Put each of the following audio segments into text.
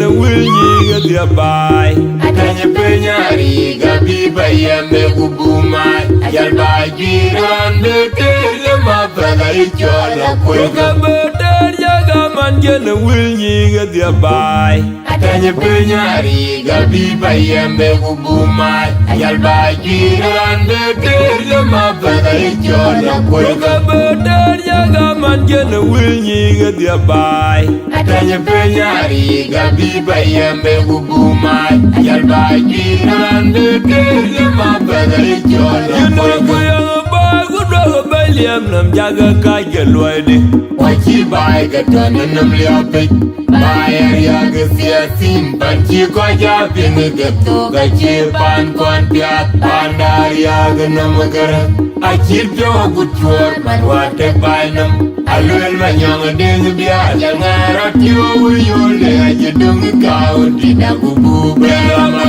jena will ye get your buy. Atanya penyari gabi Payam kubuma ayal bajiran betul mapala ijola Kuka beter jaga man jena will ye get your buy. Atanya penyari gabi Payam kubuma ayal bajiran betul mapala ijola Kuka beter jaga man jena will ye get your buy. Atanya penyari gabi Payam kubuma ayal bajiran betul mapala ijola Payam nam jaga kaya luade. Wachi bai katana nam liapik Bayar ya gesia simpan Ciko japin getu Gaci pan kon piat Pandar ya genam gerak Acir jawa kucur Man watek bainam Aluel manyang deng biar Jangan ratio uyule Aja dung kau Tidak kubu berlama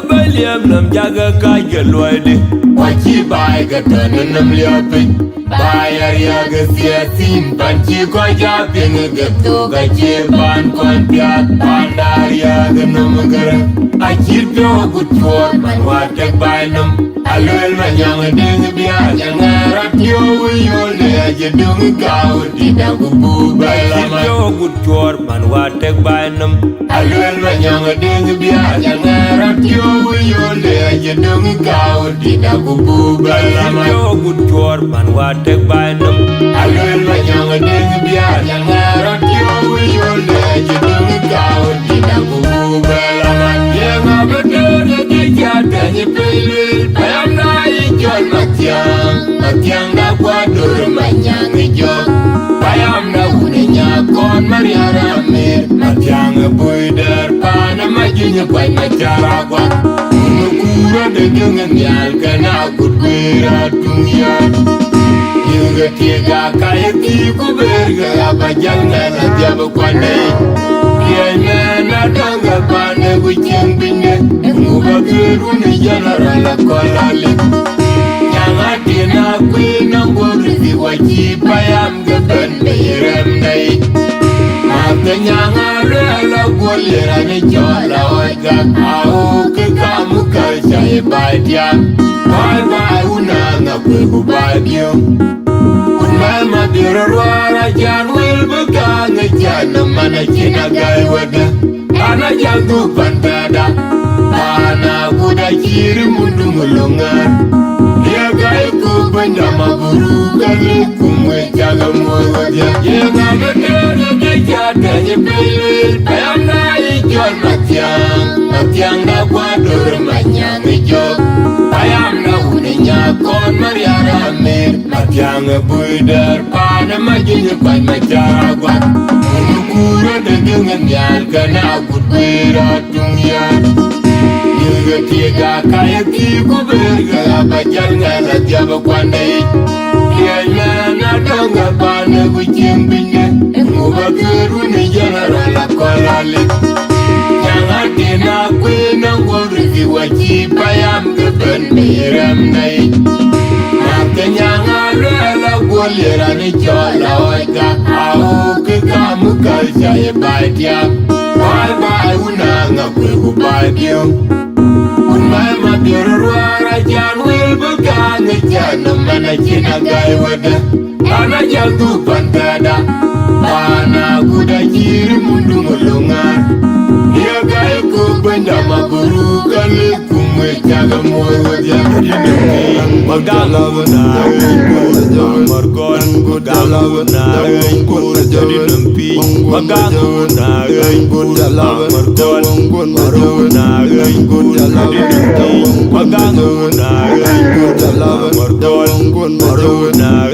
Payam nam jaga kaya luade. Wachi bai katana nam liapik Bayar ya gesia simpan Ciko japin getu Gaci pan kon piat Pandar ya genam gerak Acir jawa kucur Man watek bainam Aluel manyang deng biar Jangan ratio uyule Aja dung kau Tidak kubu berlama Jawa kucur man watek bainam. Aluel manyang deng biar Jangan ratio uyule Aja dung kau Tidak kubu berlama Jawa kucur man watek bainam. Aluel manyang deng biar Jangan ratio uyule Aja dung kau Tidak kubu berlama Yang betul Jadanya pilih Payam naik jual Mathiang dah kuadur manyang hijau Payam dah unenya kon mariara mir Mathiang buidar pana majunya kuat macara kuat Unukura dengan yal kena akut berat dunia Juga tiga kaya tiku bergaya jangan aja berkuandai Kiana tangga pana kucing pindah Muka keruna general kolalik Jangan tina kuinang borisi wajib Payam geben berem naik Makanya ngarela golirane jola wajak Au ke kamu kerjaya badiam Bye-bye unang aku kubagium Unmal madirarwara janwil bekang Janam mana cina gai wadah Ana jantu pantada Ana kuda ciri mundu mulungan Dia gai ku penyama buru Kali kumwe jaga muadia Dia ngabetere kejadanya pilih Payam naik jual Mathiang dah kuadur manyang hijau Payam dah unenya kon mariara mir Mathiang buidar pana majunya kuat macara kuat Unukura dengan yal kena akut berat dunia Juga tiga kaya tiku bergaya jangan aja berkuandai Kiana tangga pana kucing pindah Muka keruna general kolalik Jangan tina kuinang borisi wajib Payam geben berem naik Makanya ngarela golirane jola wajak Au ke kamu kerjaya badiam Bye-bye unang aku kubagium Unmal madirarwara janwil bekang Janam mana cina gai wadah Ana jantu pantada Pana kuda ciri mundu mulungan Dia gai ku penyama buru Kali kumwe jaga muadia Magdala benar Margon Gudala benar Jadi nempi Magdala benar Margon benar Jadi nempi Magdala benar Margon benar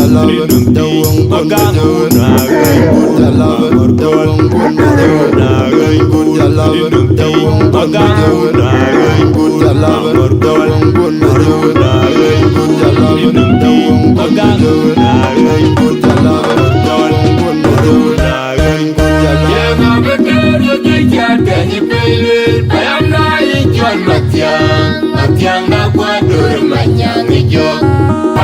Jadi nempi Magdala benar Margon benar Jadi nempi Magdala Mathiang dah kuadur manyang hijau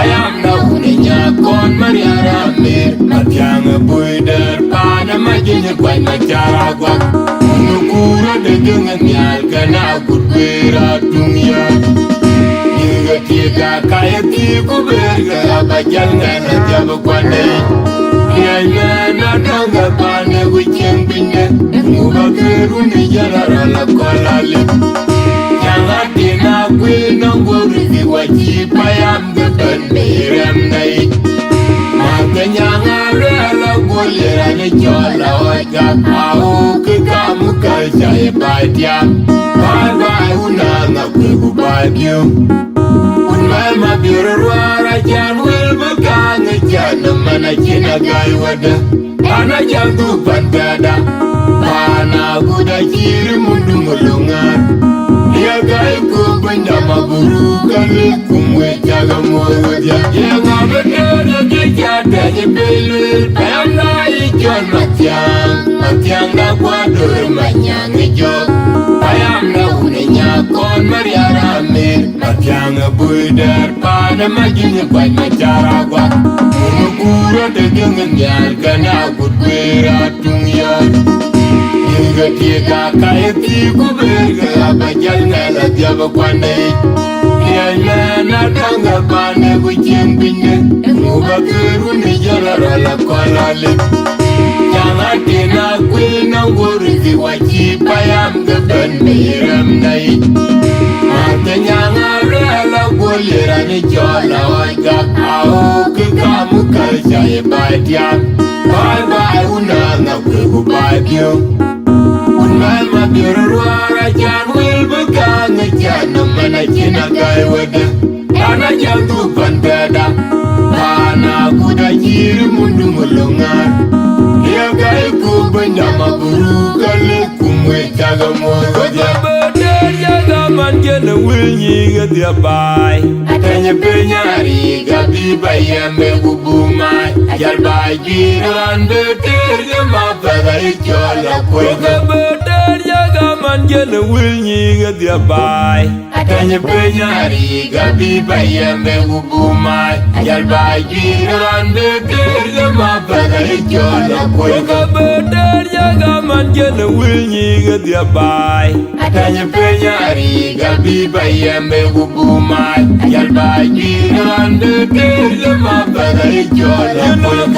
Payam na uninya kon mariara mir Mathiang buider pana majinya kwai macara gwak Nukura de dengan nyal kana kutwera dunia Inga tiga kaya tiku berga abajal ngana tiaba kwane Nyanya na danga pane wicheng binne Nguba keru ni jalara la kolale Tina kwe nangwuri waji payam gaban merem nai Makanya rela golera ne jola oja au ke kamu kaljai patiam Bye bye unanga kwe kubagyo Unmai mabirwara jan wil bekang jan mana china gai wada Ana jang tu pandada Pana kuda kiri mundu mulungan Ya gai ku penyama buru kali kumwe jaga moja Yang abadar ya kejada ya belul Payam na ijon Mathiang na kuadur manyang ijok Payam na unenya kon mariara mir Mathiang buidar pada majinya kwai macara gwak Umukura degengan yal kana kutwera tungyan Inga tiga kaya tiku berga abajal ngala tiaba kwane Nyanya na danga pane kucheng binne Nguba keru ni jalara la kolale Nyanga tina kwe nangwuri waji payam gaban merem nai Mata nyanga rela golera ni jola oja au ke kamu kaljai patiam Bye bye unanga kwe kubagyo Unmai mabirwara jan wil bekang jan mana china gai wada Ana jang tu pandada Pana kuda jiri mundu mulungan Ya gai ku benyama buru kali kumwe jaga moja Bener jaga man jena wil nyiga dia bai Atanya penyari gabi bayam begubumai Ajal bajiran beter gema bagai jola kwega Bener jaga man jena wil nyiga dia bai Atanya penyari gabi bayam begubumai Ajal bajiran beter gema bagai jola kwega Bener jaga man jena wil nyiga dia bai Atanya penyari gabi bayam begubumai Ajal bajiran beter gema bagai jola kwega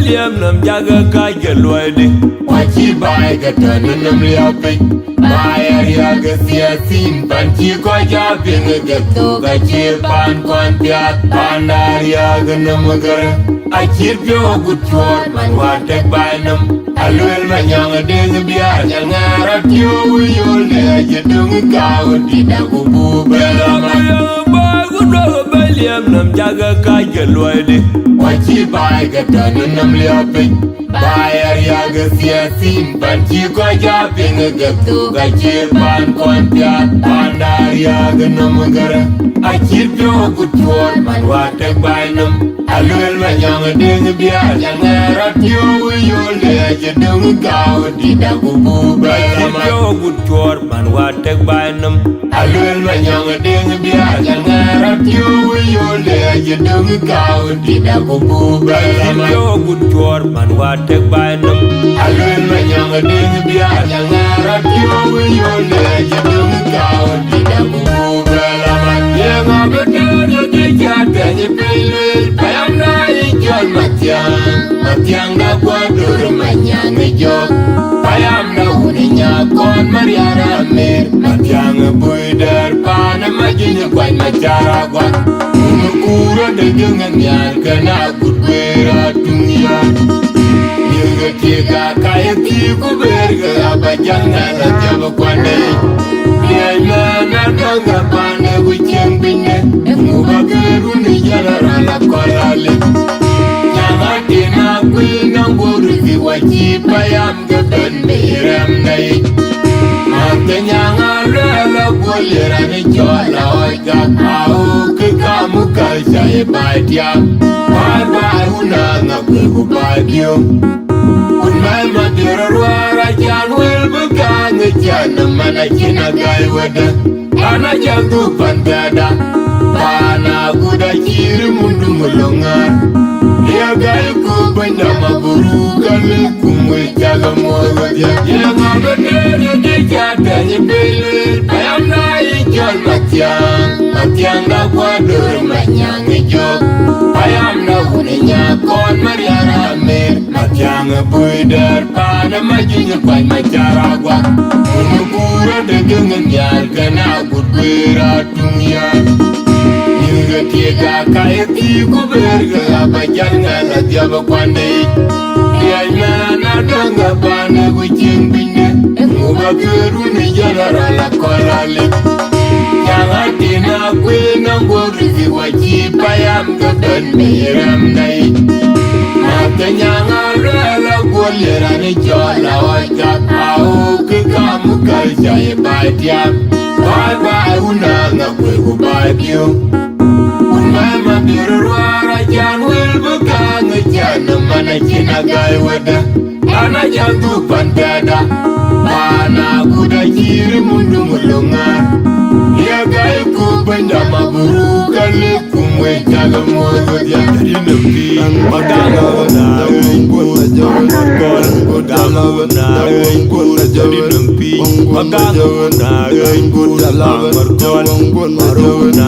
Liam nam jaga kaja luade Wachi bai gata nanam liapik Bayar ya gesiasin Panci ko japing gato gaci pan kon piat Pandar ya ganam gara Achiek pyo gutwar man watek bainam Alwel manyang deng biar Ngarap yo uyol ne jedung kau tidak kubu belaman Liam nam jaga kaja luade Wachi bai gata nanam liapik Bayar ya gesiasin Panci ko japing gato gaci pan kon piat Pandar ya ganam gara Achiek pyo gutwar man watek bainam Alwel manyang deng biar Ngarap yo uyol ne jedung kau tidak kubu belaman Yo gutwar man watek bainam Alwel manyang deng biar Ngarap yo uyol ne jedung kau tidak kubu belaman Yo gutwar man watek bainam Alwel manyang deng biar Ngarap yo uyol ne jedung kau tidak kubu belaman Yang abadar ya kejada ya belul Payam na ijon Mathiang na kuadur manyang ijok Payam na uninya kon mariara mir Mathiang buidar pana majinya kwai macara gwak Umukura degengan yal kana kutwera dunia Inga tiga kaya tiku berga abajal ngala tiaba kwane Nyanya na danga pane wicheng binne Nguba keru ni jalara la kolale Nyanga tina kwe nangwuri waji payam gaban merem nai Makanya rela golera ni jola oja au ke kamu kaljai patiam Bye bye unanga kwe kubagyo Unmai mabirwara jan wil bekang jan mana china gai wada Ana jang tu pandada Pana kuda kiri mundu mulongar Ya gai ku benda maburu Kali kumwe jaga mogo dia Ya ngabene ya dikata nyebele Payam na ijol Mathiang na kwadur manyang ijok Payam na hunenya kon mariara mer Mathiang buidar pana majinya kway macaragwa Umukura degengen yal kana gudwera tumyan Tiga kaya tiku berga bajangan tiaba kwandai Tiada nada ngabana kucing binde Muba keruni jalara la kolale Jangan tina kuina ngorizi waji payam gaban miram nai Matanya ngarela golera ni jola wajak Au ke kamu kajaya batiam Bye bye unanga kwe kubakiu Mama birurwara jan wil bukan jan mana cina gai wada Ana jantu pandada Mana kuda kiri mundu mulungan Ya gai ku benda maburu kali kumwe jaga mogo dia jadi nempi Padala na kuda jawa kon Padala na kuda jadi nempi Padala na kuda lamar kon Maruna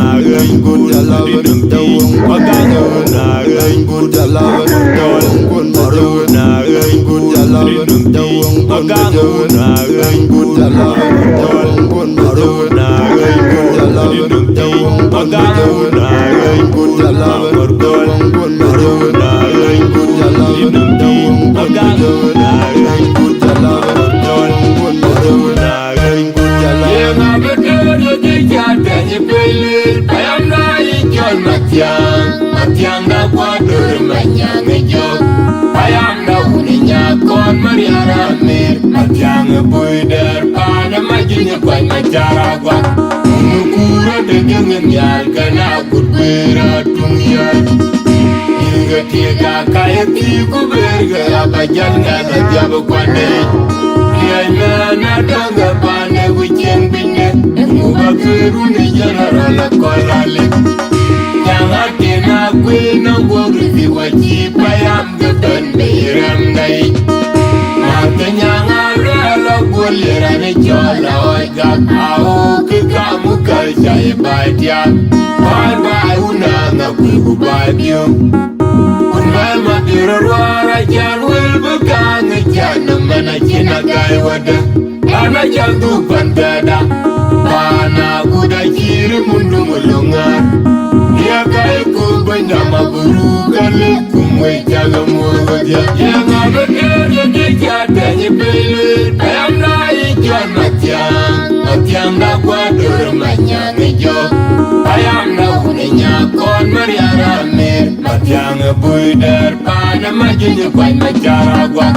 kuda lamar Padala na kuda lamar kon Maruna kuda lamar Padala na kuda lamar kon Maruna kuda lamar Padala na kuda lamar kon Maruna kuda lamar Padala na kuda lamar kon Maruna kuda lamar Payam na ijol Mathiang na kwadur manyang ijok Payam na uninya kon mariara mer Mathiang buidar pana majinya kway macaragwa Umukura degengen yal kana gudwera tumyan Inga tiga kaya tiku berga bajangan tiaba kwandai Tiada nada ngabana kucing binde Muba keruni jalara la kolale Jangan tina kuina ngorizi waji payam gaban miram nai Matanya ngarela golera ni jola wajak Au ke kamu kajaya batiam Bye bye unanga kwe kubakiu Unai madirarwara jan wil bukan jan mana cina gai wada Ana jantu pandada Pana kuda kiri mundu mulungan Ya gai ku benda maburu kali kumwe jaga mogo dia Ya ngabene ya dikata nyebele Payam na ijol Mathiang na kwadur manyang ijok Payam na hunenya kon mariara mer Mathiang buidar pana majinya kway macaragwa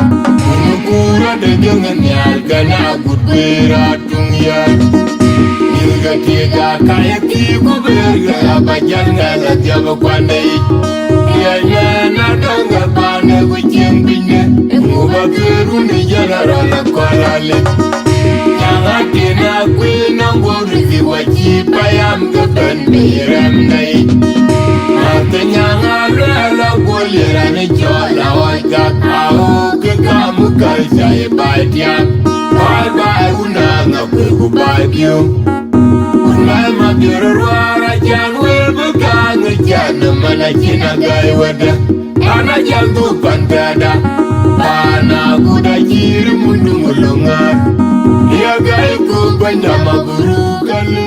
Umukura degengen yal kana gudwera tumyan Inga tiga kaya tiku berga bajangan tiaba kwandai Tiada nada ngabana kucing binde Muba keruni jalara la kolale Jangan tina kuina ngorizi waji payam gaban miram nai Matanya ngarela golera ni jola wajak Au ke kamu kajaya batiam Bye bye unanga kwe kubakiu Unai madirarwara jan wil bukan jan mana cina gai wada Ana jantu pandada Pana kuda kiri mundu mulungan Ya gai ku benda maburu kali